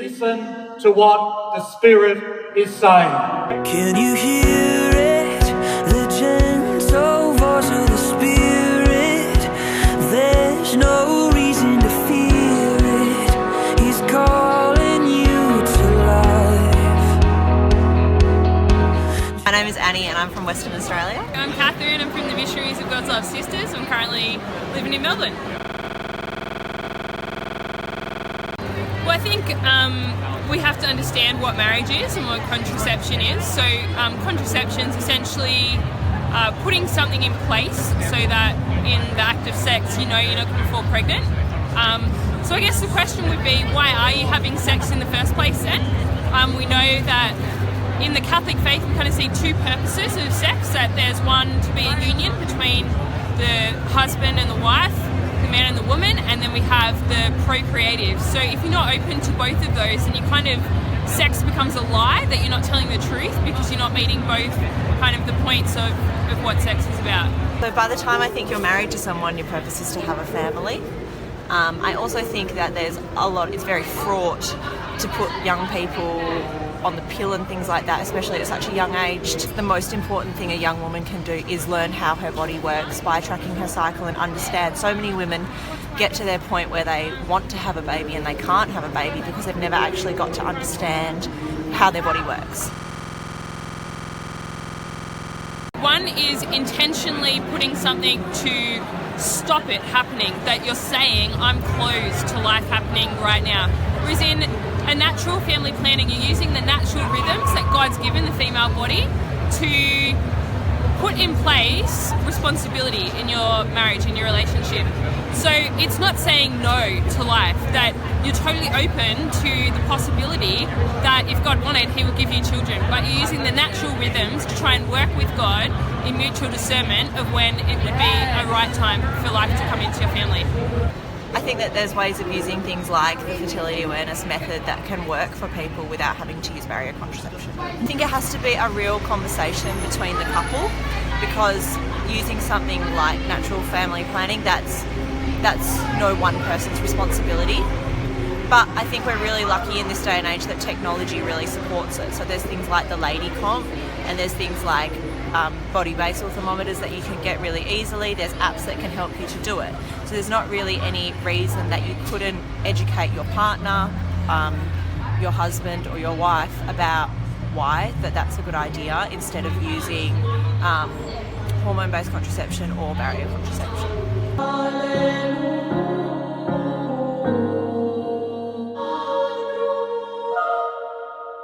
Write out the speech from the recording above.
Listen to what the Spirit is saying. Can you hear it? The gentle voice of the Spirit. There's no reason to fear it. He's calling you to life. My name is Annie and I'm from Western Australia. I'm Catherine, I'm from the Missionaries of God's Love Sisters. I'm currently living in Melbourne. Well, I think we have to understand what marriage is and what contraception is. So contraception is essentially putting something in place so that in the act of sex, you know you're not going to fall pregnant. So I guess the question would be, why are you having sex in the first place then? We know that in the Catholic faith we kind of see two purposes of sex, that there's one to be a union between the husband and the wife, the man and the woman, and then we have the procreative. So if you're not open to both of those, then you kind of, sex becomes a lie, that you're not telling the truth because you're not meeting both kind of the points of what sex is about. So by the time I think you're married to someone, your purpose is to have a family. I also think that it's very fraught to put young people on the pill and things like that, especially at such a young age. The most important thing a young woman can do is learn how her body works by tracking her cycle and understand. So many women get to their point where they want to have a baby and they can't have a baby because they've never actually got to understand how their body works. One is intentionally putting something to stop it happening, that you're saying, I'm closed to life happening right now. Whereas in a natural family planning, you're using the natural rhythms that God's given the female body to put in place responsibility in your marriage, in your relationship. So it's not saying no to life, that you're totally open to the possibility that if God wanted, He would give you children, but you're using the natural rhythms to try and work with God in mutual discernment of when it would be a right time for life to come into your family. I think that there's ways of using things like the fertility awareness method that can work for people without having to use barrier contraception. I think it has to be a real conversation between the couple, because using something like natural family planning, that's no one person's responsibility. But I think we're really lucky in this day and age that technology really supports it. So there's things like the Lady Comp, and there's things like body basal thermometers that you can get really easily. There's apps that can help you to do it. So there's not really any reason that you couldn't educate your partner, your husband or your wife about why that's a good idea instead of using hormone-based contraception or barrier contraception.